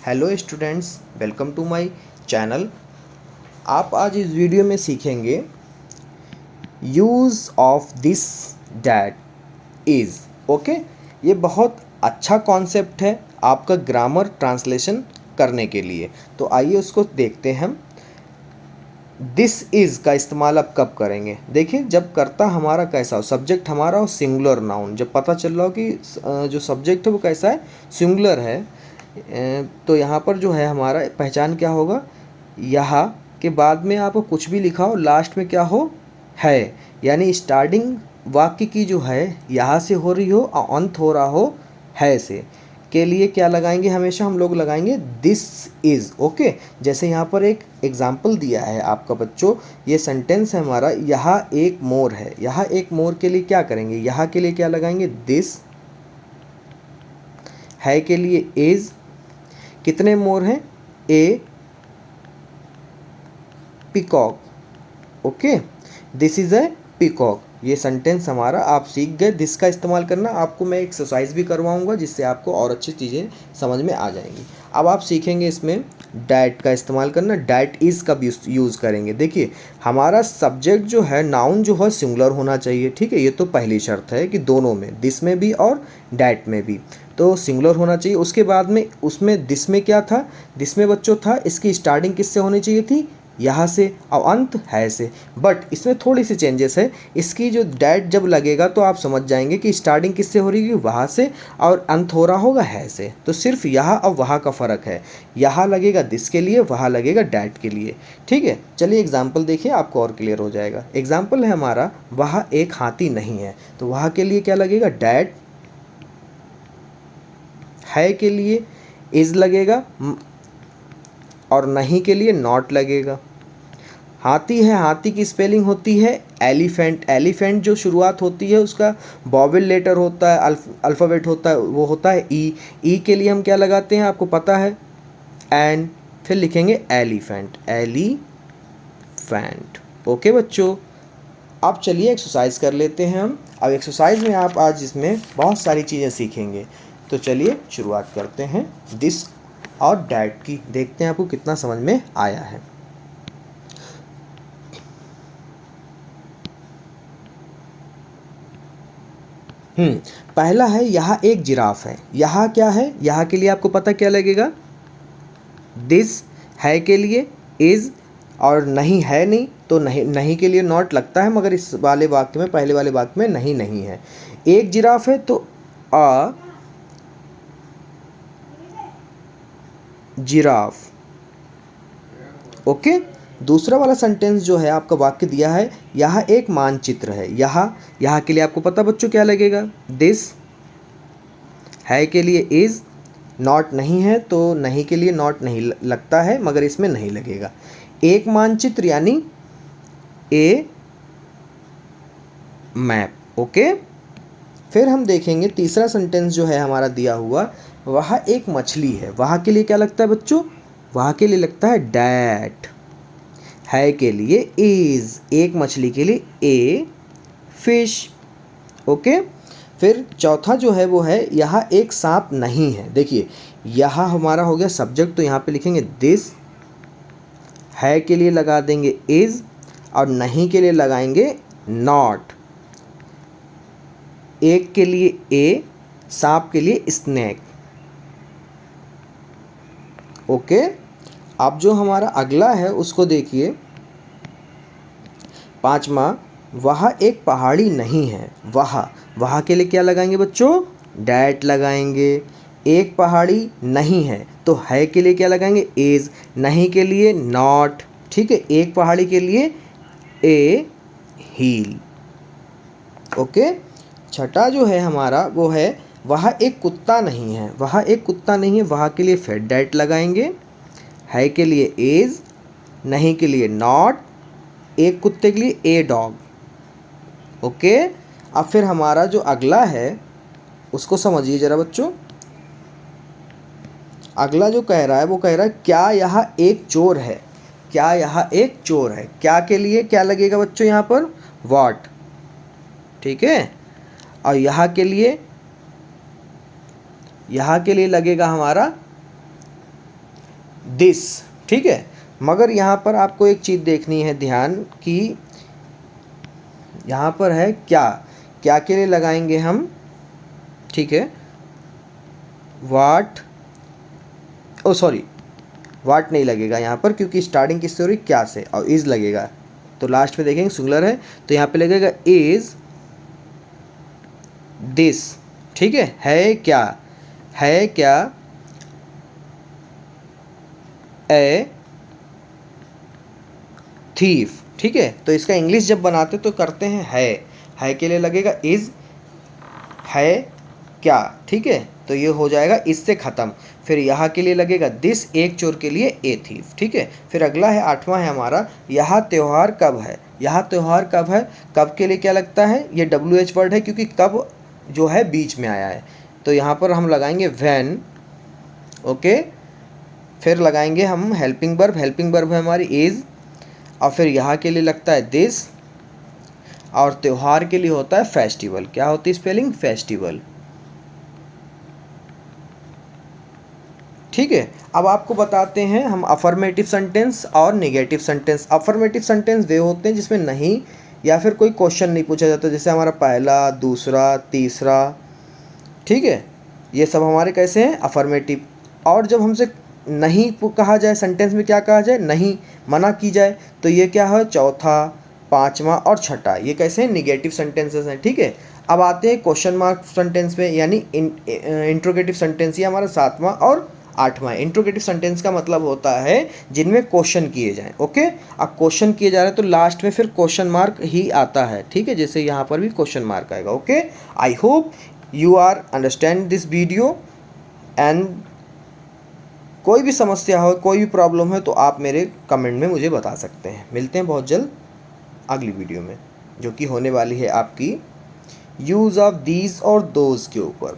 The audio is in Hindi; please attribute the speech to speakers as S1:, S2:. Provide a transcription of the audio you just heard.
S1: Hello students, welcome to my channel. आप आज इस वीडियो में सीखेंगे use of this that is. Okay, ये बहुत अच्छा कॉन्सेप्ट है आपका ग्रामर ट्रांसलेशन करने के लिए। तो आइए उसको देखते हैं हम। दिस इज़ का इस्तेमाल अब कब करेंगे? देखिए, जब कर्ता हमारा कैसा हो, सब्जेक्ट हमारा हो सिंगुलर नाउन, जब पता चल रहा हो कि जो सब्जेक्ट है वो कैसा है, सिंगुलर है, तो यहाँ पर जो है हमारा पहचान क्या होगा, यहाँ के बाद में आप कुछ भी लिखा हो, लास्ट में क्या हो, है। यानी स्टार्टिंग वाक्य की जो है यहाँ से हो रही हो और अंत हो रहा हो है से, के लिए क्या लगाएंगे? हमेशा हम लोग लगाएंगे दिस इज़। ओके, जैसे यहाँ पर एक एग्जाम्पल दिया है आपका बच्चों, ये सेंटेंस है हमारा, यहाँ एक मोर है। यहाँ एक मोर के लिए क्या करेंगे? यहाँ के लिए क्या लगाएंगे? दिस। है के लिए इज़। कितने मोर हैं? A peacock. Okay, this is a peacock. ये सेंटेंस हमारा आप सीख गए। दिस का इस्तेमाल करना, आपको मैं एक्सरसाइज भी करवाऊंगा जिससे आपको और अच्छी चीज़ें समझ में आ जाएंगी। अब आप सीखेंगे इसमें डैट का इस्तेमाल करना। डैट इज़ का भी यूज़ करेंगे। देखिए, हमारा सब्जेक्ट जो है, नाउन जो है सिंगुलर होना चाहिए। ठीक है, ये तो पहली शर्त है कि दोनों में, दिस में भी और डैट में भी, तो सिंगुलर होना चाहिए। उसके बाद में उसमें दिस में क्या था? दिस में बच्चों था, इसकी स्टार्टिंग किससे होनी चाहिए थी? यहाँ से, और अंत है से। बट इसमें थोड़ी सी चेंजेस है। इसकी जो डैट जब लगेगा तो आप समझ जाएंगे कि स्टार्टिंग किससे हो रही है, वहाँ से, और अंत हो रहा होगा है से। तो सिर्फ यहाँ और वहाँ का फ़र्क है। यहाँ लगेगा दिस के लिए, वहाँ लगेगा डैट के लिए। ठीक है, चलिए एग्जाम्पल देखिए, आपको और क्लियर हो जाएगा। एग्जाम्पल है हमारा, वहाँ एक हाथी नहीं है, तो वहाँ के लिए क्या लगेगा? डैट। है के लिए इज़ लगेगा, और नहीं के लिए नॉट लगेगा। हाथी है, हाथी की स्पेलिंग होती है एलिफेंट। एलिफेंट जो शुरुआत होती है उसका वॉवेल लेटर होता है, अल्फ़ाबेट होता है, वो होता है ई। ई के लिए हम क्या लगाते हैं, आपको पता है, एन। फिर लिखेंगे एलिफेंट, एलिफेंट। ओके बच्चों, अब चलिए एक्सरसाइज कर लेते हैं हम। अब एक्सरसाइज में आप आज इसमें बहुत सारी चीज़ें सीखेंगे। तो चलिए शुरुआत करते हैं दिस और डैट की। देखते हैं आपको कितना समझ में आया है। पहला है, यहाँ एक जिराफ है। यहाँ क्या है? यहाँ के लिए आपको पता क्या लगेगा? दिस। है के लिए इज़, और नहीं है नहीं, तो नहीं, नहीं के लिए नॉट लगता है, मगर इस वाले वाक्य में, पहले वाले वाक्य में नहीं नहीं है। एक जिराफ है तो अ जिराफ। ओके, दूसरा वाला सेंटेंस जो है आपका वाक्य दिया है, यहाँ एक मानचित्र है। यहाँ के लिए आपको पता बच्चों क्या लगेगा? दिस। है के लिए इज़, नॉट नहीं है तो नहीं के लिए नॉट नहीं लगता है, मगर इसमें नहीं लगेगा। एक मानचित्र यानी ए मैप। ओके, फिर हम देखेंगे तीसरा सेंटेंस जो है हमारा दिया हुआ, वहाँ एक मछली है। वहाँ के लिए क्या लगता है बच्चों? वहाँ के लिए लगता है डैट। है के लिए इज़, एक मछली के लिए ए फिश। ओके, फिर चौथा जो है वो है, यहाँ एक सांप नहीं है। देखिए, यहाँ हमारा हो गया सब्जेक्ट, तो यहाँ पे लिखेंगे दिस। है के लिए लगा देंगे इज़, और नहीं के लिए लगाएंगे नॉट। एक के लिए ए, सांप के लिए स्नेक। ओके, अब जो हमारा अगला है उसको देखिए, पांचवा, वहाँ एक पहाड़ी नहीं है। वहाँ के लिए क्या लगाएंगे बच्चों? डैट लगाएंगे। एक पहाड़ी नहीं है तो है के लिए क्या लगाएंगे? इज़। नहीं के लिए नॉट। ठीक है, एक पहाड़ी के लिए ए हील। ओके, छठा जो है हमारा वो है, वहाँ एक कुत्ता नहीं है। वहाँ एक कुत्ता नहीं है, वहाँ के लिए फिर डैट लगाएंगे। है के लिए इज़, नहीं के लिए नॉट, एक कुत्ते के लिए ए डॉग। ओके, अब फिर हमारा जो अगला है उसको समझिए ज़रा बच्चों। अगला जो कह रहा है वो कह रहा है, क्या यहाँ एक चोर है? क्या यहाँ एक चोर है? क्या के लिए क्या लगेगा बच्चों? यहाँ पर व्हाट। ठीक है, और यहाँ के लिए लगेगा हमारा दिस, ठीक है। मगर यहाँ पर आपको एक चीज़ देखनी है ध्यान कि यहाँ पर है क्या, क्या के लिए लगाएंगे हम, ठीक है, वाट, ओ सॉरी, वाट नहीं लगेगा यहाँ पर क्योंकि स्टार्टिंग किससे हो रही, क्या से, और इज़ लगेगा। तो लास्ट में देखेंगे सिंगुलर है तो यहाँ पे लगेगा इज़ दिस, ठीक है क्या, है क्या ए थीफ, ठीक है। तो इसका इंग्लिश जब बनाते तो करते हैं है के लिए लगेगा इज़, है क्या, ठीक है। तो ये हो जाएगा इससे ख़त्म। फिर यहाँ के लिए लगेगा दिस, एक चोर के लिए ए थीफ, ठीक है। फिर अगला है 8वां है हमारा, यहाँ त्यौहार कब है। यहाँ त्यौहार कब है, कब के लिए क्या लगता है, ये WH वर्ड है क्योंकि कब जो है बीच में आया है, तो यहाँ पर हम लगाएंगे व्हेन, ओके। फिर लगाएंगे हम हेल्पिंग वर्ब है हमारी इज़, और फिर यहाँ के लिए लगता है दिस, और त्यौहार के लिए होता है फेस्टिवल। क्या होती है स्पेलिंग, फेस्टिवल, ठीक है। अब आपको बताते हैं हम अफर्मेटिव सेंटेंस और नेगेटिव सेंटेंस। अफर्मेटिव सेंटेंस वे होते हैं जिसमें नहीं या फिर कोई क्वेश्चन नहीं पूछा जाता, जैसे हमारा पहला, दूसरा, तीसरा, ठीक है, ये सब हमारे कैसे हैं, अफर्मेटिव। और जब हमसे नहीं कहा जाए, सेंटेंस में क्या कहा जाए, नहीं मना की जाए, तो ये क्या है, चौथा, पाँचवा और छठा, ये कैसे हैं, निगेटिव सेंटेंसेस हैं, ठीक है। अब आते हैं क्वेश्चन मार्क सेंटेंस पे, यानी इंट्रोगेटिव सेंटेंस, ये हमारा 7वां और 8वां। इंट्रोगेटिव सेंटेंस का मतलब होता है जिनमें क्वेश्चन किए जाएं, ओके। अब क्वेश्चन किए जा रहे हैं तो लास्ट में फिर क्वेश्चन मार्क ही आता है, ठीक है, जैसे यहाँ पर भी क्वेश्चन मार्क आएगा, okay. I hope you are understand this video, and कोई भी समस्या हो, कोई भी प्रॉब्लम है तो आप मेरे कमेंट में मुझे बता सकते हैं। मिलते हैं बहुत जल्द अगली वीडियो में, जो कि होने वाली है आपकी यूज़ ऑफ दीज और दोज के ऊपर।